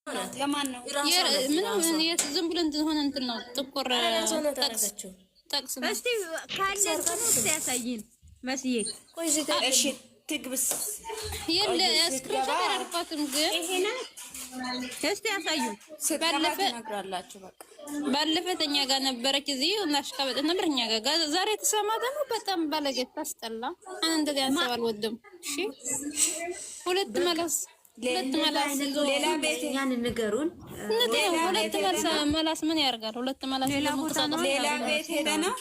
ለማን ነው ምንም ዝም ብሎ ሆነ እንትን ነው ጥቁር ጠቅስ ነው። እስቲ ካለ ነው ያሳይን መስዬ። ቆይ እሺ ትግብስ የለ ስክሪንሾት አላደረኳትም ግን ይሄና እስቲ ያሳዩ ባለፈ ተኛ ጋር ነበረች እዚህ እናሽቃበጥ ነበር እኛ ጋር ዛሬ ተሰማ ደግሞ በጣም ባለጌት ታስጠላ። እንደዚህ ያንሰባል ወድም እሺ ሁለት መላስ ሌላ ቤት ያን ንገሩን። ሁለት መላስ ምን ያርጋል? ሁለት መላስ ሌላ ቤት ሄደ ነው።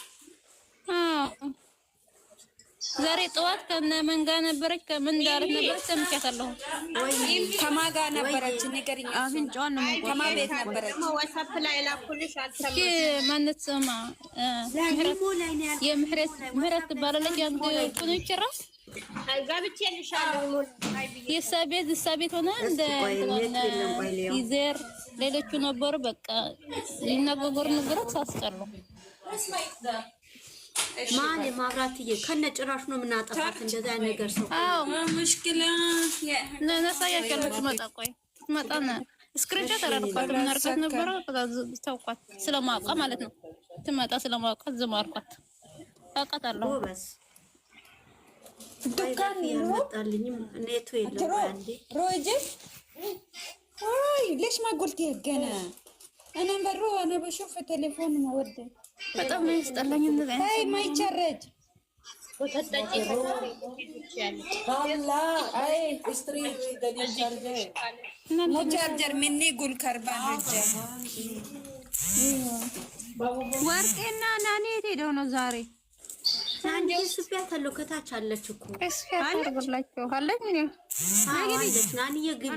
ዛሬ ጠዋት ከነ መንጋ ነበረች ከምን ዳርት ነበረች ሰምቻታለሁ። ከማን ጋር ነበረች? ንገሪኝ። አፍንጫዋን ነው ከማን ቤት ነበረች? ዋትስአፕ ላይ ላኩልሽ አልሰማም። ማነት ሰማ የምህረት ባለለች አንተ ኩንች ራስ ገብቼልሻለሁ። የሳቤት ሆነ እንደ ይዘር ሌሎቹ ነበሩ። በቃ ይናገሩ ነበር ሳስቀሩ ማን ማብራትዬ ከነጭራሽ ነው የምናጠፋት እንደዛ ነገር ሰው። አዎ ሙሽኪላ ነሳያቸው ልትመጣ ቆይ ትመጣና ስክሪንሾት አደረኳት እናርካት ነበረ ተውኳት ስለማውቃ ማለት ነው። ትመጣ ስለማውቃት ዝም አልኳት። አውቃታለሁ ዱካን ይመጣልኝም ኔቱ የለም አንዴ ሮጅ ليش ما قلت ገና انا برو انا بشوف التليفون مودي በጣም ነው ያስጠላኝ እንደዛ አይ ማይቸረጅ ወተጠጪ والله اي ستريت دليل شارجر مو شارجر مني قول كربان رجال ወርቄና ናኔ ሄደው ነው ዛሬ አንዴ ስፒያት አለው ከታች አለች እኮ አለች አለች ምን አለች ናኒ የግቢ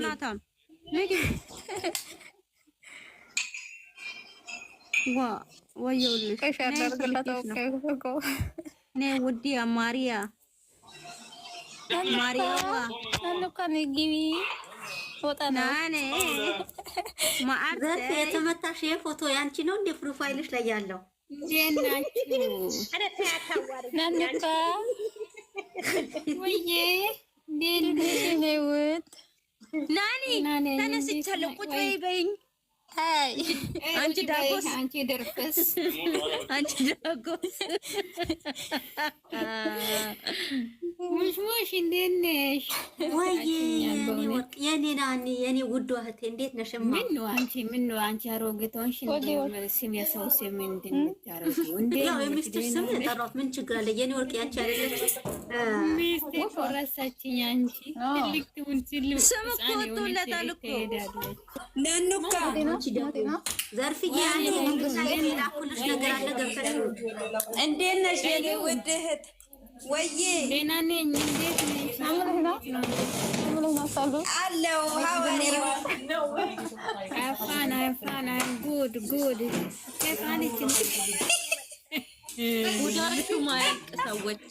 ዋ ወየውልሽ ነይ ውዴ ማሪያ ማሪያዋ አለካኔ ግቢ ወጣና ናኔ ማአርዘፍ የተመታሽ የፎቶ ያንቺ ነው እንደ ፕሮፋይልሽ ላይ ያለው ጀናችሁ አረ ታታዋር ናንካ ወዬ ዴልዴኔውት ናኒ ተነስቻለሁ ቁጭ በይኝ አይ አንቺ ዳጎስ አንቺ ደርፈስ አንቺ ዳጎስ ሙሽ እንዴት ነሽ? ወይዬ የኔ ናኒ የኔ ውድ እህቴ እንዴት ነሽማ? ምን ነው አንቺ አሮጌቶንሽ እንዴ ስም የሰው ስም እንደምታረጊው እንዴ? ያው የሚስትሽ ስም የጠራሁት ምን ችግር አለ? የኔ ወርቅ ያንቺ አይደለች? ሚስቴ ኮረሳችኝ አንቺ ትልቅ ትውልድ ስም እኮ ወጥቶለታል እኮ ነኑካ ዘርፍዬ ያኔ ላኩልሽ ነገር አለ ገብተሽ እንዴት ነሽ የኔ ውድ እህት? ወይዬ ደህና ነኝ። እንዴት ነሽ? አለው ሀዋሪ አፋና ጉድ ከፋንችን ጉዳችሁ ማያልቅ ሰዎች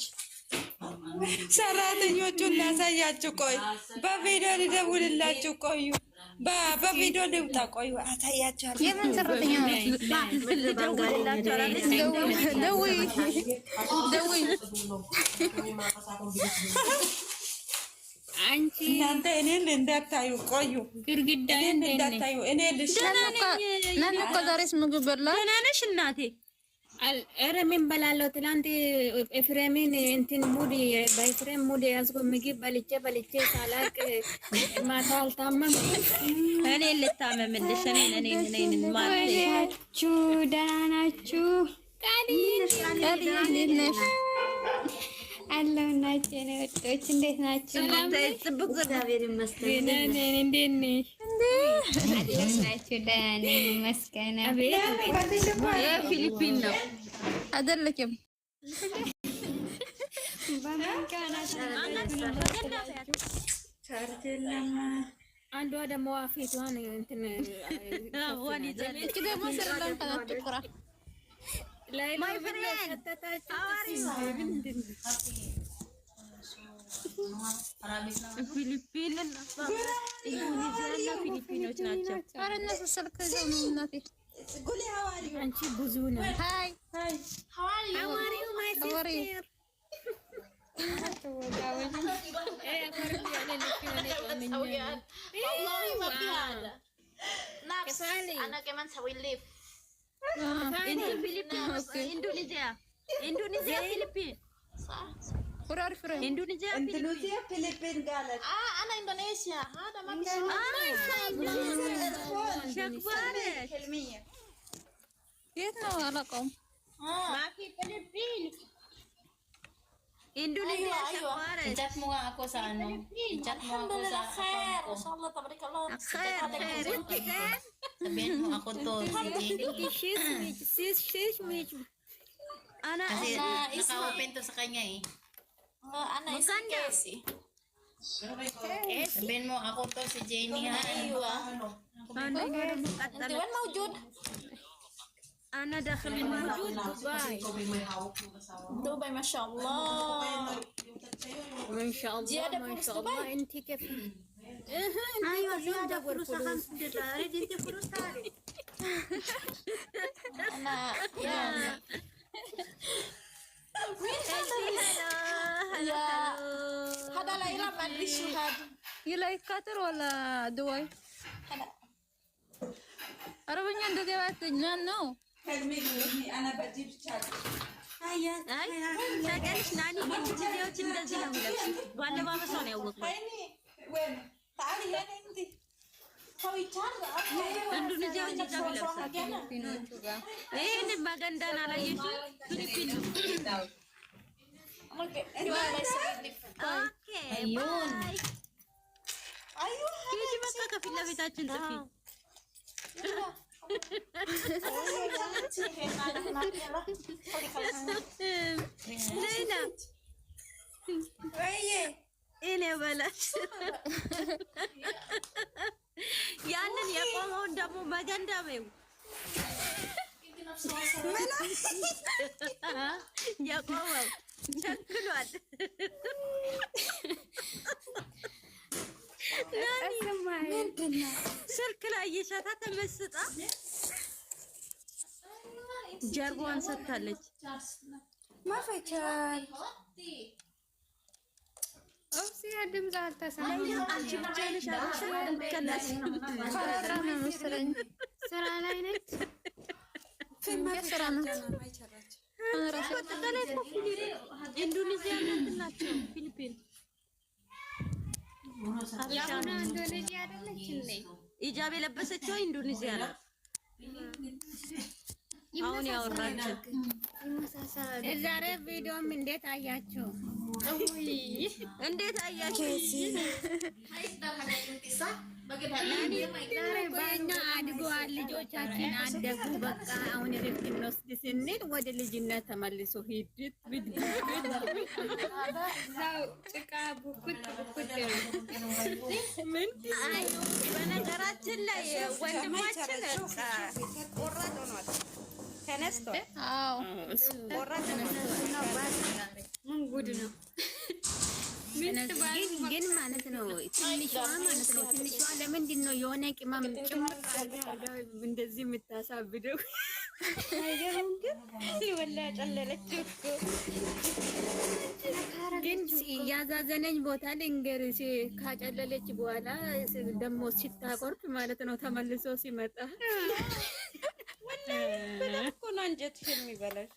ሰራተኞቹን ላሳያችሁ። ቆይ በቪዲዮ ልደውልላችሁ። ቆዩ በቪዲዮ ልውጣ። ቆዩ አሳያችኋለሁ። የምን ሰራተኛ ደውይ አንቺ እናንተ እኔን እንዳታዩ። ቆዩ ግርግዳ እንዳታዩ። እኔ ነንኮ ዛሬስ ምግብ በላ? ደህና ነሽ እናቴ? ኧረ ምን በላለሁ። ትላንት ኤፍሬምን እንትን ሙድ በኤፍሬም ሙድ ያዝኩ ምግብ በልቼ ሳላቅ ማታ አልታመም። እኔ ልታመምልሽ እኔ ማለት ናችሁ? ደህና ናችሁ? ቃሊ እንዴት ነሽ? አለሁ ናችሁ ነው ወጣች። እንዴት ናችሁ? ጥብቅ እግዚአብሔር ይመስገን። እንዴት ነሽ? እንዴት ናችሁ? ደህና ነኝ ይመስገን። ፊሊፒን ነው አይደለችም? አንዷ ደግሞ ፊቷን እንትን ዋን ይዘለች ደግሞ ሰላም ካላትኩራ ላይ ፊሊፒን ኢንዶኔዥያ ፊሊፒኖች ናቸው። ኧረ እነሱ ስልክ ይዘው ነው እናቴ። አንቺ ብዙ ነው። ሃይ ሀዋሪው ማይ ሲስተር Anak keman sawilip. Itu Filipina, Indonesia, Filipina. Kurang friend. Indonesia, Filipin galat. anak Indonesia. Ada mami. Syakbare. Hilmiya. Vietnam alakom. Maki Filipin. Indonesia, Syakbare. I-chat mo nga ako sa ano. I-chat mo ako sa account ko. Masyaallah, tabarakallah. Khair. Sabihin mo ako to. Si Jenny. Anak Kasi naka-open to sa kanya eh. Maganda. Sabihin mo ako to si Jenny ha. Diwan موجود. أنا داخل موجود دبي ما شاء الله ما شاء الله ما شاء الله أنت كيف أيوة زيادة فلوس $5 أنت فلوس تاري أنا يا هذا لا يلعب مع الشهاد You like Qatar ولا دبي؟ عربية እንደዚህ ባትኛ ነው Hilmi أنا بجيب شات. አይ ታውቂያለሽ ናኒ ኢንዶኔዚያዎች እንደዚህ ነው የሚለብሱት ባለባበሳው ነው ያወቅነው هيني وين؟ تعالي هنا أنت. سوي شات. ኢንዶኔዚያዎች እንደዚህ ይለብሳሉ ይሄን ማገንዳን አላየሽም ፊሊፒን ኦኬ Ayun. أيوه. ሂጂ በቃ ከፊት ለፊታችን ጥፊ ሌላ እኔ በላሽ ያንን የቆመውን ደግሞ መገንዳ በይው የቆመው ቸክሏል ስልክ ላይ እየሻታ ተመስጣ ጀርባዋን ሰጥታለች ማፈቻል ኦፕሲያ ድምፅ አልተሰማም። አንቺ ብቻ ነሽ አልከላስ ስራ ላይ ነች። ስራ ነው በአጠቃላይ እኮ ኢንዶኔዚያ ናቸው ፊሊፒን ያሁን ኢንዶኔዚያ አይደለች እንዴ? ኢጃብ የለበሰችው ኢንዶኔዚያ ነው አሁን ያወራችሁ የዛሬ ቪዲዮም እንዴት አያችሁ? እንዴት አያችሁ? ዛሬ በእኛ አድገዋል፣ ልጆቻችን አደጉ። በቃ አሁን እረፍት እንወስድ ስንል ወደ ልጅነት ተመልሶ ሂድት ጭቃ ቡኩት በነገራችን ላይ ወንድማችን ቆራጥ ሆኗል። ተነስቷል። አዎ ቆራጥ ተነስቷል። ምን ጉድ ነው ግን ማለት ነው። ትንሿ ማለት ነው። ትንሿ ለምንድን ነው የሆነ ቅመም ጭምር እንደዚህ የምታሳብደው? አይገርም ግን ወላ ጨለለችው ግን ያዛዘነኝ ቦታ ልንገርሽ፣ ካጨለለች በኋላ ደግሞ ሲታቆርጥ ማለት ነው ተመልሶ ሲመጣ ወላሂ እኮ ነው አንጀትሽ የሚበላሽ።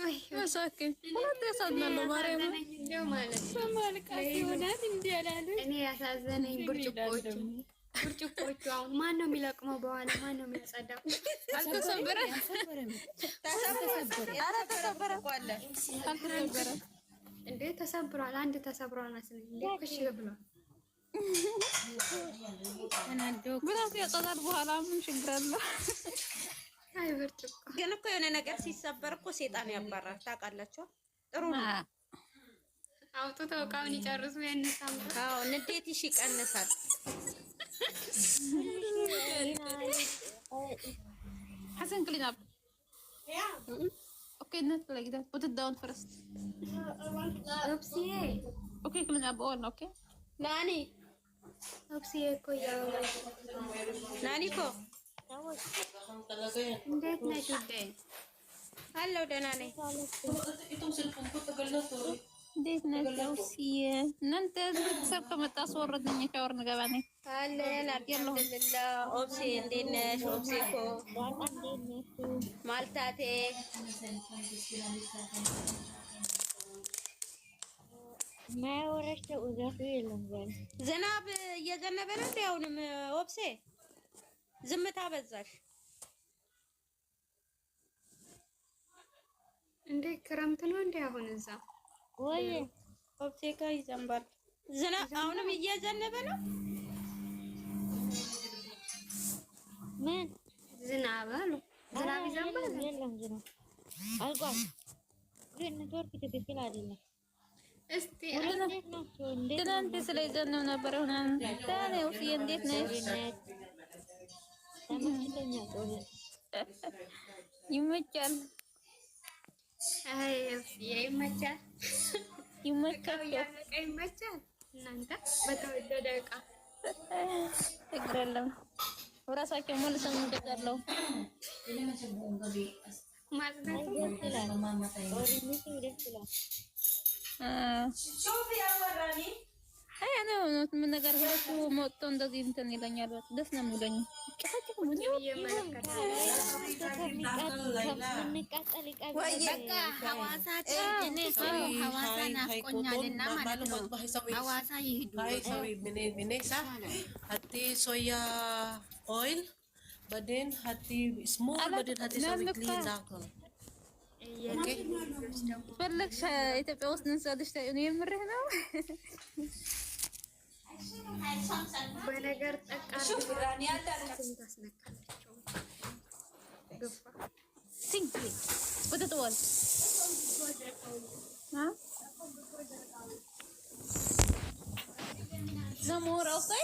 አይ መሳኪን ሁለት ያሳዝናሉ። ማርያም እንደው ማለት በማልቀስ ይሆናል እንዴ ያላሉ። እኔ ያሳዘነኝ ብርጭቆቹ አሁን ማን ነው የሚለቅመው? በኋላ ማን ነው የሚያጸዳው? አልተሰበረ ተሰበረ እኮ አለ አልተሰበረ እንዴ ተሰብሯል። አንድ ተሰብሯል መሰለኝ እንዴ ኩሽ ብሏል። ብራስ ያጸዳል። በኋላ ምን ችግር አለ? አይ ብርጭቆ ግን እኮ የሆነ ነገር ሲሰበር እኮ ሴጣን ያባራል። ታውቃላችሁ? ጥሩ ነው። አውጥተው እቃውን ይጨርሱ ያንሳም። አዎ ንዴትሽ ይቀንሳል። حسن clean up. Okay, not like that. Put it down first. ኦፕሲዬ Okay, clean up all. Okay. ናኒ ኦፕሲዬ እኮ ያወራል። ናኒ እኮ እንዴት ነሽ ውዴ? አለው ደህና ነኝ። እንዴት ነሽ? እናንተ ቤተሰብ ከመጣ አስወረድኝ። ሻወር ንገባ ነኝ። አለን አልሐምዱሊላህ። ኦብሴ እንዴት ነሽ? ኦብሴ እኮ ማልታቴ ዝናብ እየዘነበ ነው እንዴ? አሁንም ኦብሴ ዝምታ በዛሽ እንዴ? ክረምት ነው እንዴ አሁን እዛ? ወይ ኦብሴ ጋር ይዘንባል ዝናብ። አሁንም እየዘነበ ነው። ምን ዝናብ አሉ? ዝናብ ይዘንባል? የለም ዝናብ አልቋል። ግን ኔትወርክ ትክክል አይደለም። እስቲ ትናንት ስለዘነብ ነበር። ሆነን ታዲያ ውስጥ እንዴት ነሽ? ይመቻል። አይ ይመቻል፣ ይመቻል፣ ይመቻል። እናንተ በተወደደ ዕቃ ችግር የለም። ራሳቸው መልሰን እንገዛለው። አይ ነው ምን ነገር ሁለቱ ሞቶ እንደዚህ እንትን ይለኛል። ደስ ነው የሚለኝ። በቃ ሐዋሳ ናፍቆኛልና ማለት ነው። ሐዋሳ ይሄዱ hati soya oil baden hati small baden hati sawi clean nakal okay ፈለግሽ ኢትዮጵያ ውስጥ እንሰልሽ ታዩ ነው የምርህ ነው። በነገር ጠቃሚ ሽብራን ያዳርጋል። ሲንክ ወደተዋል ዘሞር አውሳይ